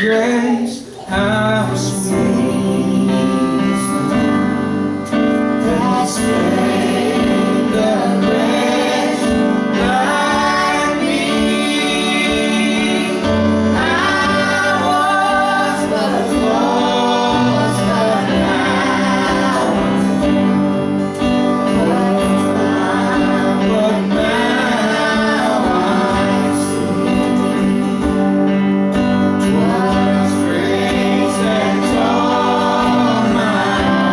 grace, how sweet the sound that saved a wretch like me. I was but lost, but now I'm found. But now I see 'twas grace that taught my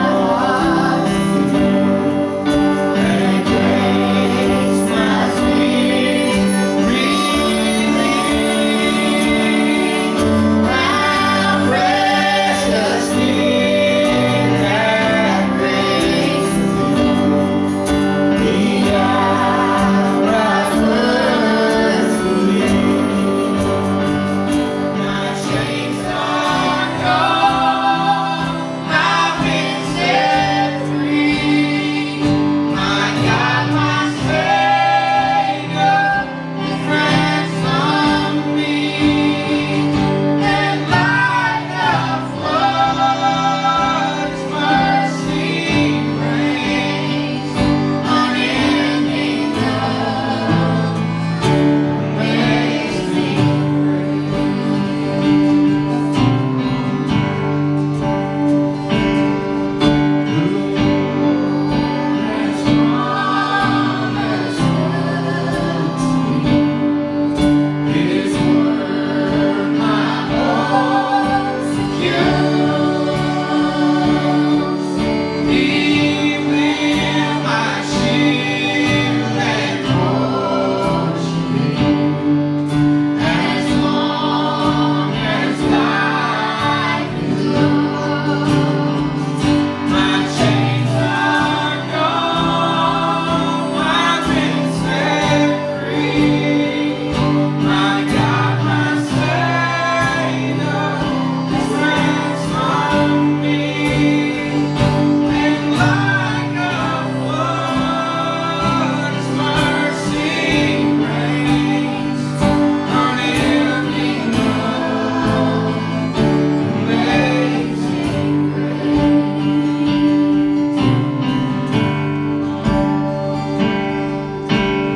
heart to feel, and grace my spirit relieved. How precious did that grace reveal the hour I first believed. My chains are gone, I've been set free. My God, my Savior, has ransomed me. And like a flood, His mercy reigns, unending love, amazing His word my heart secures. He will my shield and portion be, as long as life endures. My chains are gone, I've been set free. My God, my Savior, has ransomed me. And like a flood, His mercy reigns, unending love, amazing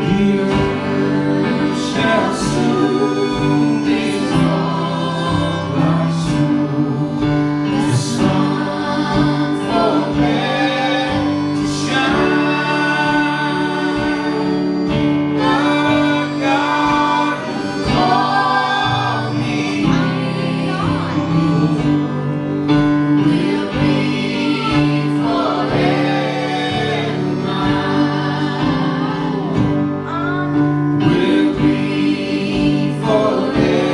The earth shall soon be full of snow. The sun forbear to shine. But God who called me will be forever mine. Will be forever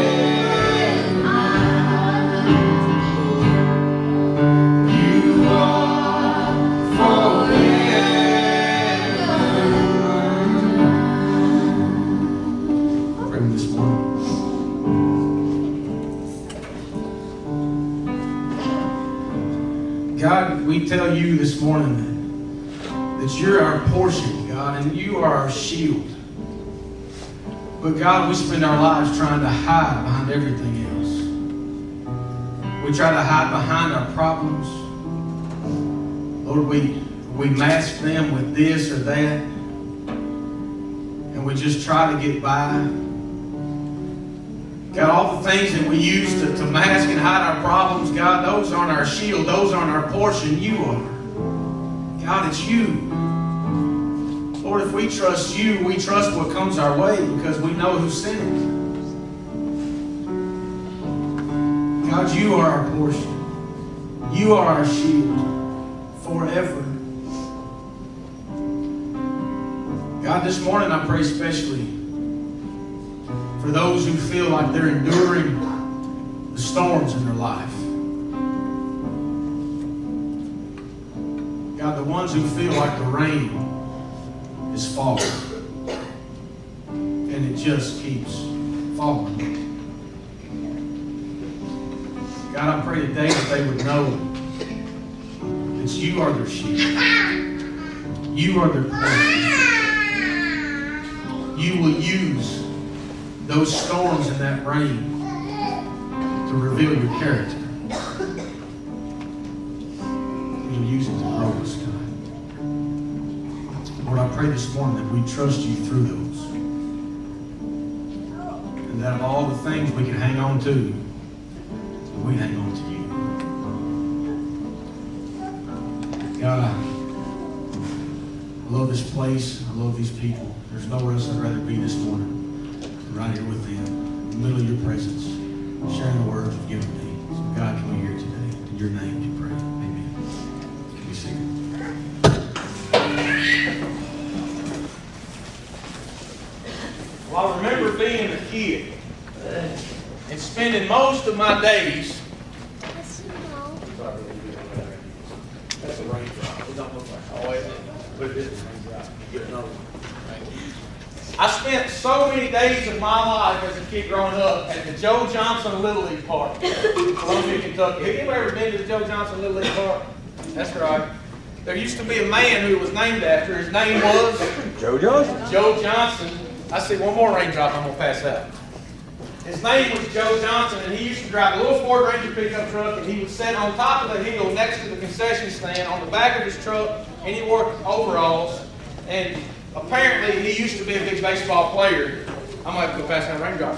mine. You are forever mine. Pray this morning. God, we tell you this morning that you're our portion, God, and you are our shield. But God, we spend our lives trying to hide behind everything else. We try to hide behind our problems. Lord, we mask them with this or that, and we just try to get by. God, all the things that we use to mask and hide our problems, God, those aren't our shield, those aren't our portion. You are. God, it's you. Lord, if we trust you, we trust what comes our way because we know who sent it. God, you are our portion. You are our shield forever. God, this morning I pray especially for those who feel like they're enduring the storms in their life. God, the ones who feel like the rain is falling and it just keeps falling. God, I pray today that they would know that you are their shield. You are their portion. You will use those storms and that rain to reveal your character. You'll use it to grow us, God. Lord, I pray this morning that we trust you through those. And that of all the things we can hang on to, we hang on to you. God, I love this place. I love these people. There's nowhere else I'd rather be this morning than right here with them, in the middle of your presence, sharing the words you've given me. So God, can we hear today? In your name we pray. Amen. Can we sing? Well, I remember being a kid and spending most of my days. That's a raindrop. It don't look like but it is a raindrop. You get another one. I spent so many days of my life as a kid growing up at the Joe Johnson Little League Park in Columbia, Kentucky. Have you ever been to the Joe Johnson Little League Park? That's right. There used to be a man who was named after. His name was Joe Johnson. Joe Johnson. I see one more raindrop, I'm going to pass out. His name was Joe Johnson, and he used to drive a little Ford Ranger pickup truck, and he would sit on top of the hill next to the concession stand on the back of his truck, and he wore overalls. And apparently, he used to be a big baseball player. I might have to go past that raindrop.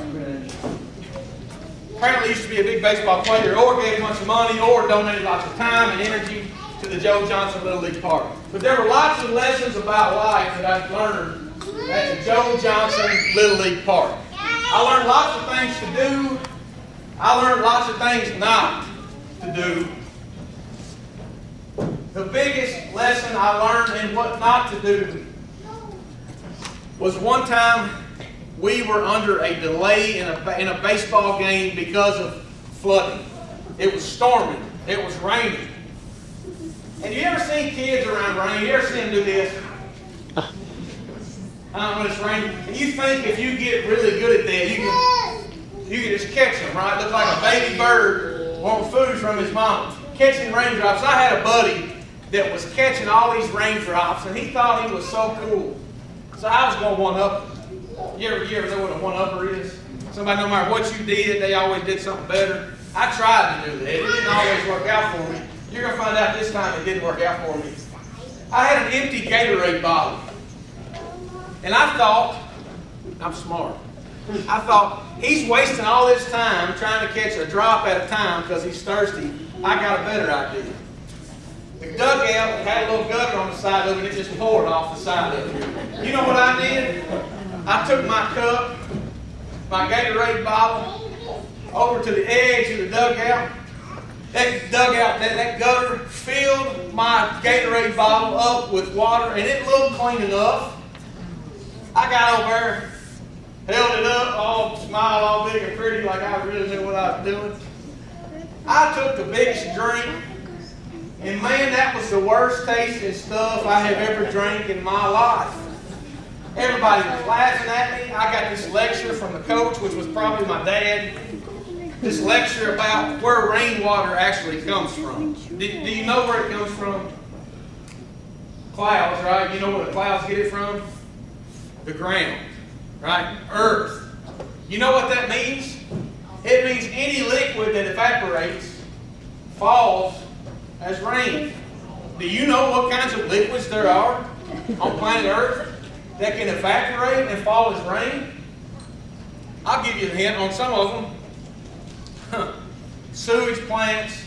Apparently, he used to be a big baseball player, or gave a bunch of money, or donated lots of time and energy to the Joe Johnson Little League Park. But there were lots of lessons about life that I learned at the Joe Johnson Little League Park. I learned lots of things to do. I learned lots of things not to do. The biggest lesson I learned in what not to do was one time we were under a delay in a baseball game because of flooding. It was storming. It was raining. And you ever seen kids around rain? You ever seen them do this? When it's raining, and you think if you get really good at that, you can just catch them, right? Look like a baby bird wanting food from his mama, catching raindrops. I had a buddy that was catching all these raindrops, and he thought he was so cool. So I was going to one-up him. You ever know what a one-upper is? Somebody, no matter what you did, they always did something better. I tried to do that. It didn't always work out for me. You're going to find out this time it didn't work out for me. I had an empty Gatorade bottle. And I thought, I'm smart. I thought, he's wasting all this time trying to catch a drop at a time because he's thirsty. I got a better idea. The dugout had a little gutter on the side of it, and it just poured off the side of it. You know what I did? I took my cup, my Gatorade bottle, over to the edge of the dugout. That gutter filled my Gatorade bottle up with water, and it looked clean enough. I got over there, held it up, all smiled, all big and pretty, like I really knew what I was doing. I took the biggest drink, and man, that was the worst tasting stuff I have ever drank in my life. Everybody was laughing at me. I got this lecture from the coach, which was probably my dad. This lecture about where rainwater actually comes from. Do you know where it comes from? Clouds, right? You know where the clouds get it from? The ground, right? Earth. You know what that means? It means any liquid that evaporates falls as rain. Do you know what kinds of liquids there are on planet Earth that can evaporate and fall as rain? I'll give you a hint on some of them. Sewage plants,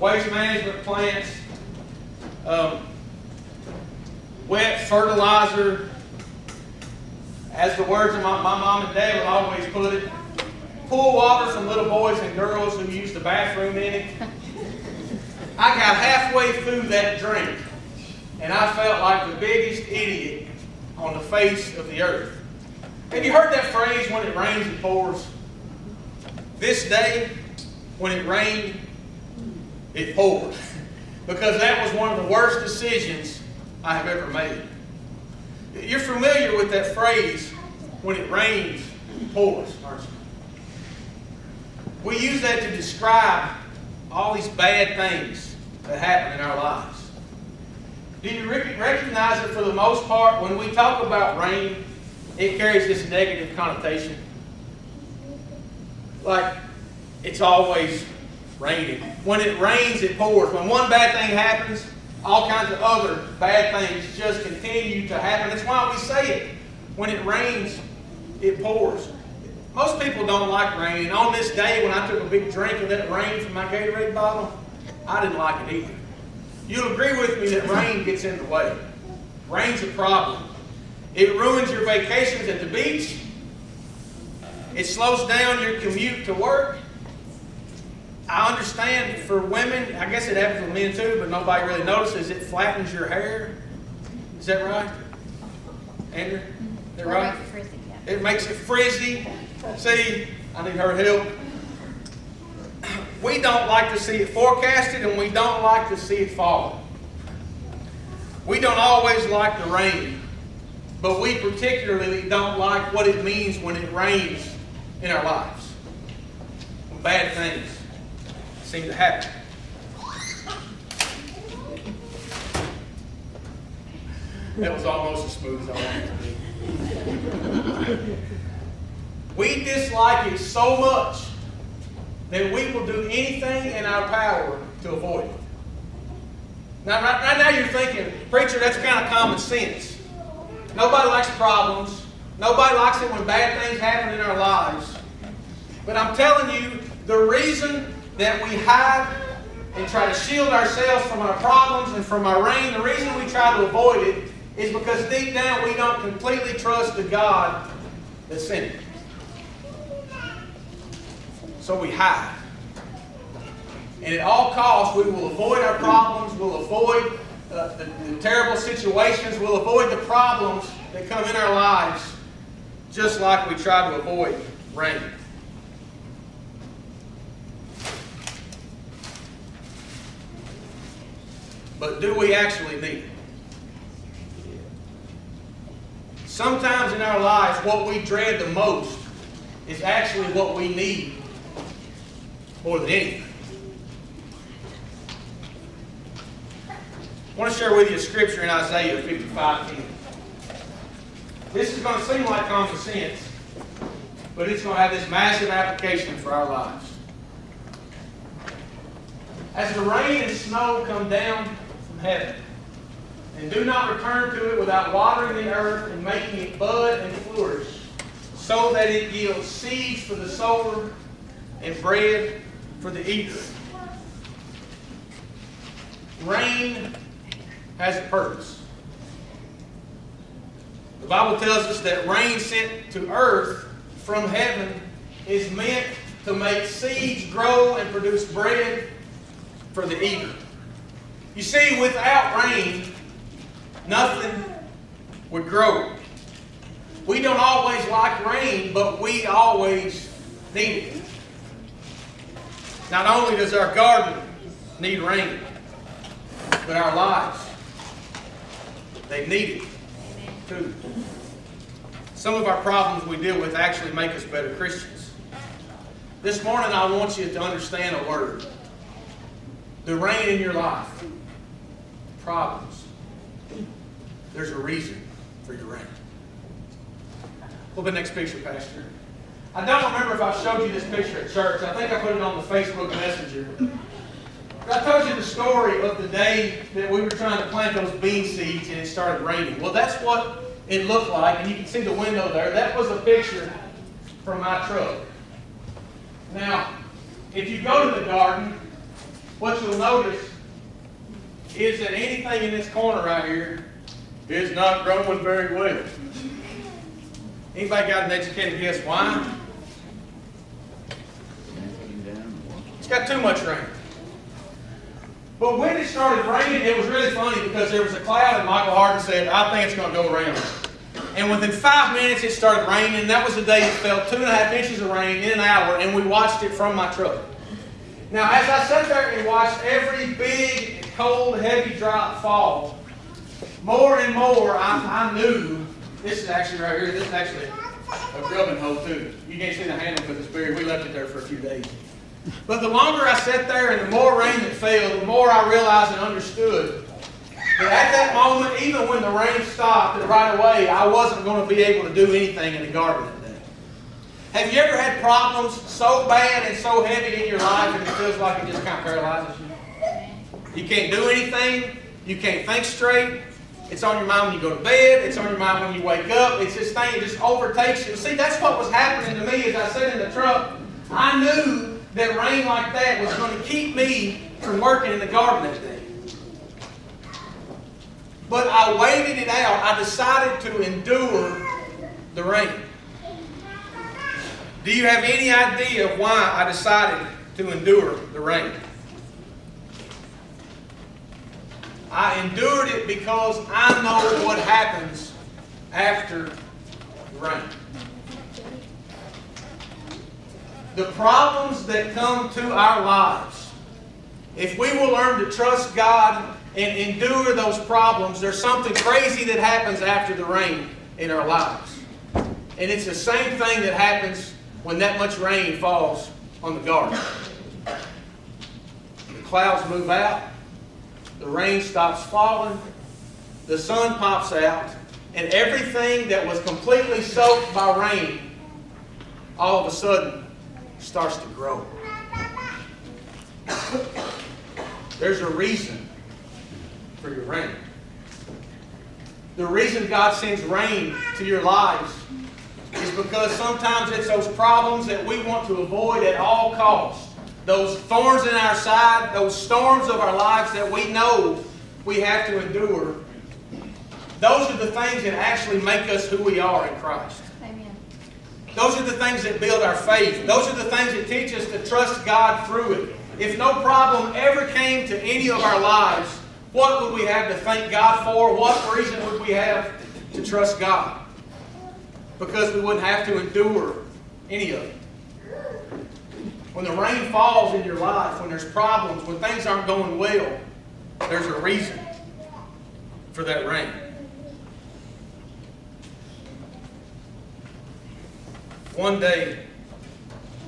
waste management plants, wet fertilizer. As the words of my mom and dad would always put it, pool water from little boys and girls who use the bathroom in it. I got halfway through that drink, and I felt like the biggest idiot on the face of the earth. Have you heard that phrase, when it rains, it pours? This day, when it rained, it poured. Because that was one of the worst decisions I have ever made. You're familiar with that phrase, when it rains, it pours, aren't you? We use that to describe all these bad things that happen in our lives. Do you recognize that for the most part, when we talk about rain, it carries this negative connotation? Like, it's always raining. When it rains, it pours. When one bad thing happens, all kinds of other bad things just continue to happen. That's why we say it. When it rains, it pours. Most people don't like rain. And on this day, when I took a big drink of that rain from my Gatorade bottle, I didn't like it either. You'll agree with me that rain gets in the way. Rain's a problem. It ruins your vacations at the beach. It slows down your commute to work. I understand for women, I guess it happens with men too, but nobody really notices, it flattens your hair. Is that right? Andrew? Is that right? It makes it frizzy, yeah. It makes it frizzy. See, I need her help. We don't like to see it forecasted, and we don't like to see it falling. We don't always like the rain, but we particularly don't like what it means when it rains in our lives. When bad things seem to happen. That was almost as smooth as I wanted it to be. We dislike it so much that we will do anything in our power to avoid it. Now, right now you're thinking, preacher, that's kind of common sense. Nobody likes problems. Nobody likes it when bad things happen in our lives. But I'm telling you, the reason that we hide and try to shield ourselves from our problems and from our rain, the reason we try to avoid it is because deep down we don't completely trust the God that sent it. So we hide. And at all costs, we will avoid our problems, we'll avoid the terrible situations, we'll avoid the problems that come in our lives, just like we try to avoid rain. But do we actually need it? Sometimes in our lives, what we dread the most is actually what we need more than anything. I want to share with you a scripture in Isaiah 55:10. This is going to seem like common sense, but it's going to have this massive application for our lives. As the rain and snow come down from heaven, and do not return to it without watering the earth and making it bud and flourish, so that it yields seeds for the sower and bread for the eater. Rain has a purpose. The Bible tells us that rain sent to earth from heaven is meant to make seeds grow and produce bread for the eater. You see, without rain, nothing would grow. We don't always like rain, but we always need it. Not only does our garden need rain, but our lives, they need it too. Some of our problems we deal with actually make us better Christians. This morning I want you to understand a word. The rain in your life, problems, there's a reason for your rain. Pull the next picture, Pastor. I don't remember if I showed you this picture at church. I think I put it on the Facebook Messenger. I told you the story of the day that we were trying to plant those bean seeds and it started raining. Well, that's what it looked like, and you can see the window there. That was a picture from my truck. Now, if you go to the garden, what you'll notice is that anything in this corner right here is not growing very well. Anybody got an educated guess why? It's got too much rain. But when it started raining, it was really funny because there was a cloud and Michael Harden said, I think it's going to go around. And within 5 minutes it started raining. That was the day it fell 2.5 inches of rain in an hour, and we watched it from my truck. Now, as I sat there and watched every big, cold, heavy drop fall, more and more I knew, this is actually right here, this is actually a grubbing hole too. You can't see the handle because it's buried. We left it there for a few days. But the longer I sat there and the more rain that fell, the more I realized and understood that at that moment, even when the rain stopped right away, I wasn't going to be able to do anything in the garden that day. Have you ever had problems so bad and so heavy in your life and it feels like it just kind of paralyzes you? You can't do anything. You can't think straight. It's on your mind when you go to bed. It's on your mind when you wake up. It's this thing that just overtakes you. See, that's what was happening to me as I sat in the truck. I knew that rain like that was going to keep me from working in the garden that day. But I waited it out. I decided to endure the rain. Do you have any idea why I decided to endure the rain? I endured it because I know what happens after the rain. The problems that come to our lives, if we will learn to trust God and endure those problems, there's something crazy that happens after the rain in our lives. And it's the same thing that happens when that much rain falls on the garden. The clouds move out. The rain stops falling, the sun pops out, and everything that was completely soaked by rain all of a sudden starts to grow. There's a reason for your rain. The reason God sends rain to your lives is because sometimes it's those problems that we want to avoid at all costs. Those thorns in our side, those storms of our lives that we know we have to endure, those are the things that actually make us who we are in Christ. Amen. Those are the things that build our faith. Those are the things that teach us to trust God through it. If no problem ever came to any of our lives, what would we have to thank God for? What reason would we have to trust God? Because we wouldn't have to endure any of it. When the rain falls in your life, when there's problems, when things aren't going well, there's a reason for that rain. One day,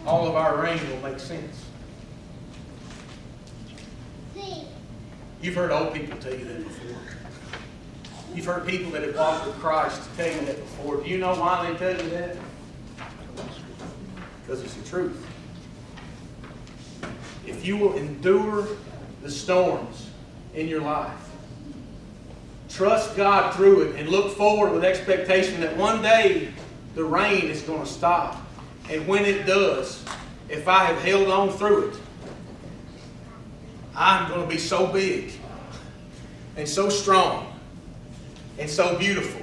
all of our rain will make sense. You've heard old people tell you that before. You've heard people that have walked with Christ tell you that before. Do you know why they tell you that? Because it's the truth. If you will endure the storms in your life, trust God through it, and look forward with expectation that one day the rain is going to stop. And when it does, if I have held on through it, I'm going to be so big and so strong and so beautiful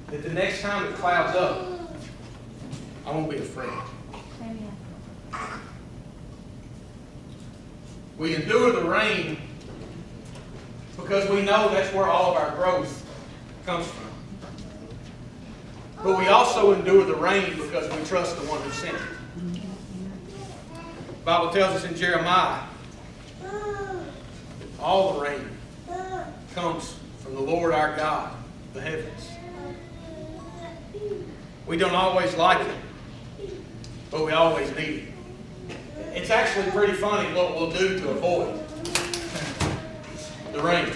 that the next time it clouds up, I won't be afraid. Amen. We endure the rain because we know that's where all of our growth comes from. But we also endure the rain because we trust the one who sent it. The Bible tells us in Jeremiah that all the rain comes from the Lord our God, the heavens. We don't always like it, but we always need it. It's actually pretty funny what we'll do to avoid the rain.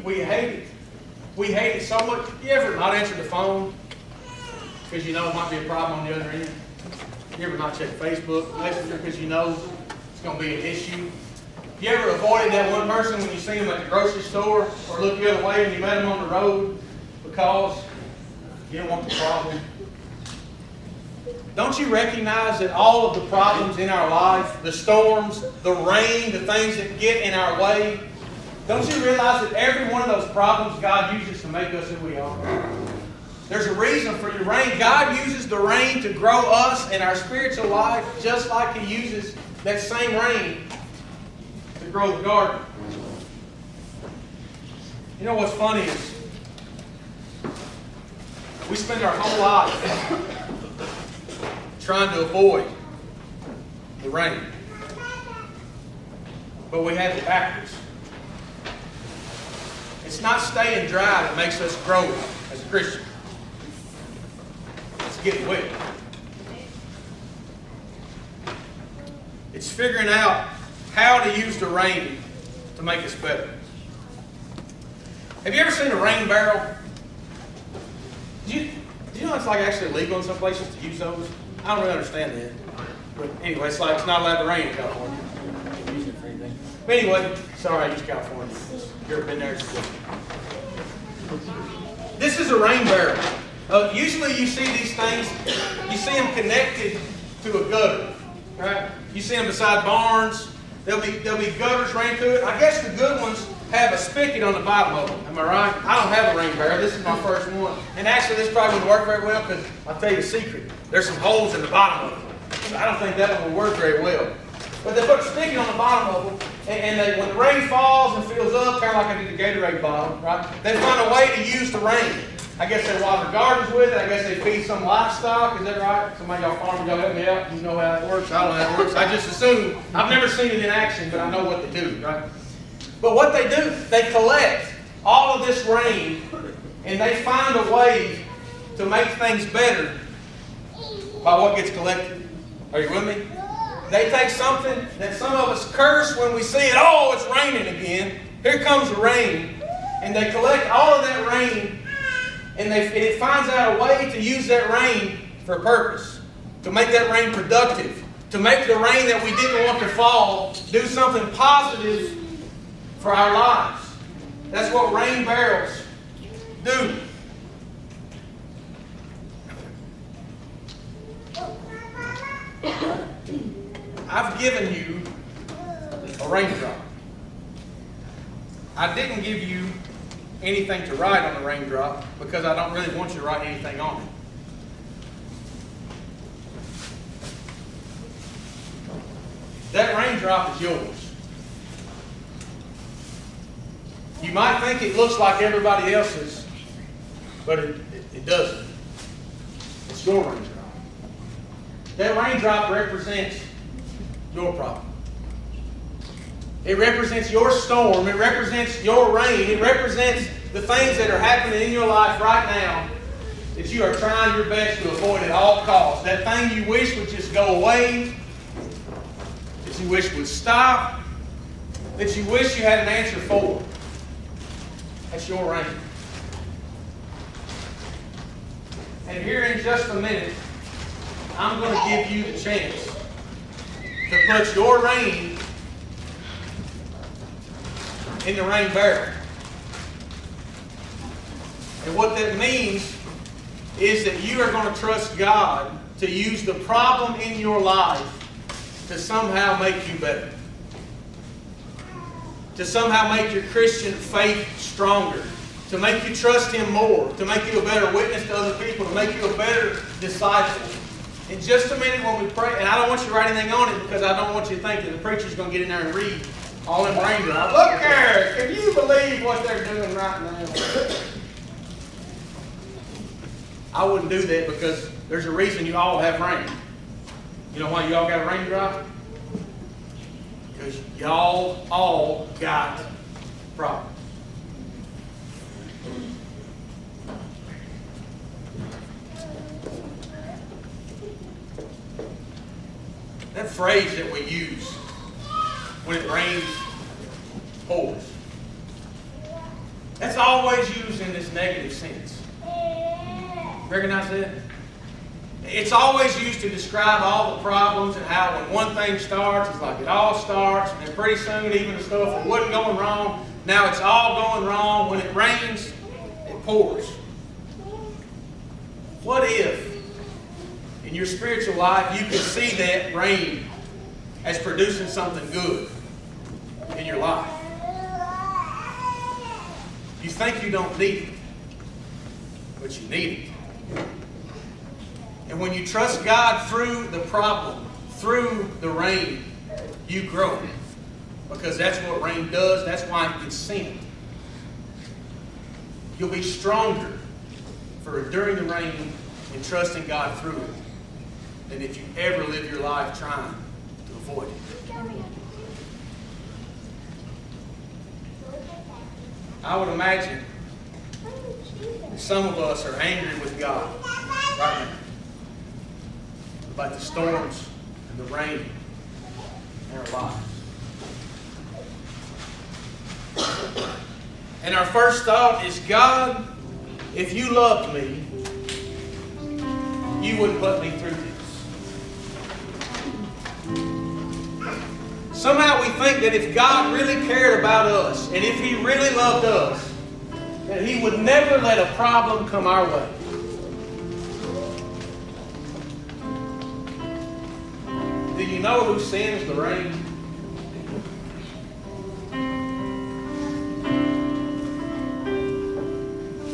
We hate it. We hate it so much. You ever not answer the phone because you know it might be a problem on the other end? You ever not check Facebook Messenger because you know it's going to be an issue? You ever avoided that one person when you see them at the grocery store or look the other way and you met them on the road because you don't want the problem? Don't you recognize that all of the problems in our life, the storms, the rain, the things that get in our way, don't you realize that every one of those problems God uses to make us who we are? There's a reason for your rain. God uses the rain to grow us in our spiritual life just like He uses that same rain to grow the garden. You know what's funny is we spend our whole life trying to avoid the rain. But we have it backwards. It's not staying dry that makes us grow as a Christian. It's getting wet. It's figuring out how to use the rain to make us better. Have you ever seen a rain barrel? Do you know it's like actually illegal in some places to use those? I don't really understand that. But anyway, it's like it's not allowed to rain in California. You can use it for anything. But anyway, sorry, I use California. You ever been there? This is a rain barrel. Usually you see these things, you see them connected to a gutter. Right? You see them beside barns. There'll be gutters running through it. I guess the good ones have a spigot on the bottom of them. Am I right? I don't have a rain barrel. This is my first one. And actually, this probably wouldn't work very well because I'll tell you a secret. There's some holes in the bottom of them. So I don't think that one will work very well. But they put a spigot on the bottom of them, and when the rain falls and fills up, kind of like I did the Gatorade bottle, right? They find a way to use the rain. I guess they water gardens with it. I guess they feed some livestock. Is that right? Somebody y'all farmers, y'all help me out. You know how it works. I don't know how it works. I just assume. I've never seen it in action, but I know what they do, right? But what they do, they collect all of this rain, and they find a way to make things better by what gets collected. Are you with me? They take something that some of us curse when we see it. Oh, it's raining again. Here comes the rain. And they collect all of that rain, and it finds out a way to use that rain for a purpose. To make that rain productive. To make the rain that we didn't want to fall do something positive for our lives. That's what rain barrels do. I've given you a raindrop. I didn't give you anything to write on the raindrop because I don't really want you to write anything on it. That raindrop is yours. You might think it looks like everybody else's, but it doesn't. It's your raindrop. That raindrop represents your problem. It represents your storm. It represents your rain. It represents the things that are happening in your life right now that you are trying your best to avoid at all costs. That thing you wish would just go away, that you wish would stop, that you wish you had an answer for. That's your rain. And here in just a minute, I'm going to give you the chance to put your rain in the rain barrel. And what that means is that you are going to trust God to use the problem in your life to somehow make you better. To somehow make your Christian faith stronger. To make you trust Him more. To make you a better witness to other people. To make you a better disciple. In just a minute when we pray, and I don't want you to write anything on it because I don't want you to think that the preacher's going to get in there and read all them raindrops. Look there! Can you believe what they're doing right now? I wouldn't do that because there's a reason you all have rain. You know why you all got a raindrop? Because y'all all got problems. That phrase that we use when it rains, pours. That's always used in this negative sense. Recognize that? It's always used to describe all the problems and how when one thing starts, it's like it all starts, and then pretty soon even the stuff that wasn't going wrong, now it's all going wrong. When it rains, it pours. What if in your spiritual life, you can see that rain as producing something good in your life. You think you don't need it, but you need it. And when you trust God through the problem, through the rain, you grow. Because that's what rain does. That's why it gets sent. You'll be stronger for enduring the rain and trusting God through it than if you ever live your life trying to avoid it. I would imagine that some of us are angry with God right now about the storms and the rain in our lives. And our first thought is, God, if you loved me, you wouldn't put me through this. Somehow we think that if God really cared about us, and if He really loved us, that He would never let a problem come our way. Do you know who sends the rain?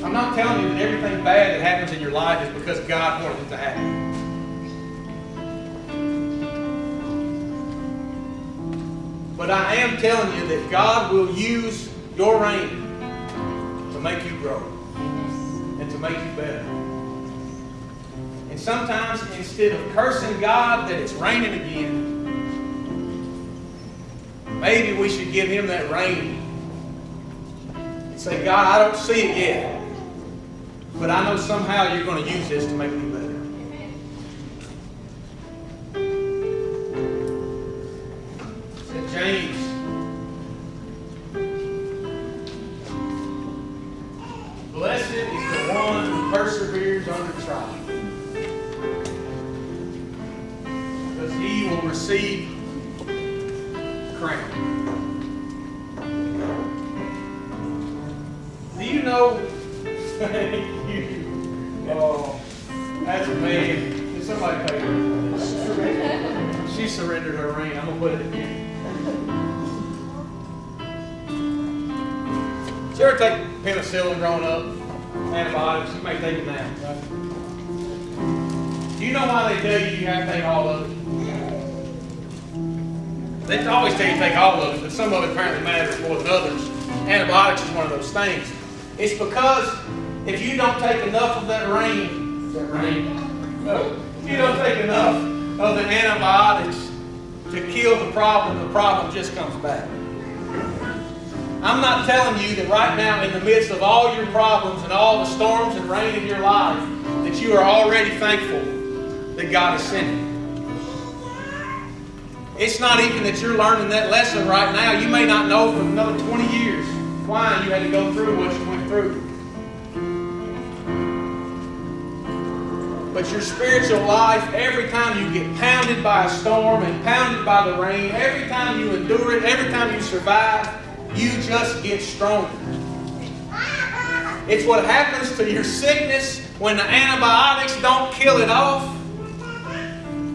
I'm not telling you that everything bad that happens in your life is because God wanted it to happen. But I am telling you that God will use your rain to make you grow and to make you better. And sometimes instead of cursing God that it's raining again, maybe we should give Him that rain and say, God, I don't see it yet, but I know somehow you're going to use this to make me better. Said James, blessed is the one who perseveres under trial, because he will receive the crown. Do you know? Oh, that's amazing. Did somebody pay her for this? She surrendered her ring. I'm going to put it in here. Did you ever take penicillin growing up? Antibiotics? You may take it now, right? Do you know why they tell you have to take all of it? They always tell you to take all of it, but some of it apparently matters more than others. Antibiotics is one of those things. It's because if you don't take enough of that rain, no, if you don't take enough of the antibiotics to kill the problem just comes back. I'm not telling you that right now, in the midst of all your problems and all the storms and rain in your life, that you are already thankful that God is sending. It's not even that you're learning that lesson right now. You may not know for another 20 years why you had to go through what you went through. But your spiritual life, every time you get pounded by a storm and pounded by the rain, every time you endure it, every time you survive, you just get stronger. It's what happens to your sickness when the antibiotics don't kill it off.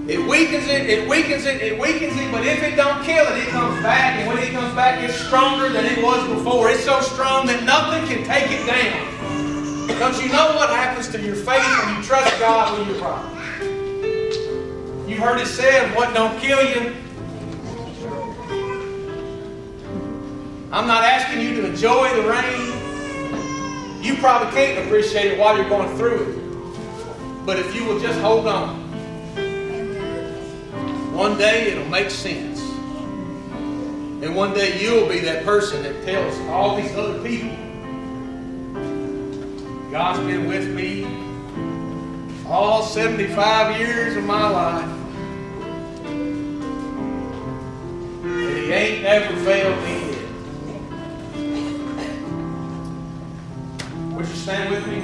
It weakens it, it weakens it, it weakens it, but if it don't kill it, it comes back, and when it comes back, it's stronger than it was before. It's so strong that nothing can take it down. Don't you know what happens to your faith when you trust God with your problems? You've heard it said, what don't kill you? I'm not asking you to enjoy the rain. You probably can't appreciate it while you're going through it. But if you will just hold on, one day it'll make sense. And one day you'll be that person that tells all these other people, God's been with me all 75 years of my life. And He ain't never failed me yet. Would you stand with me?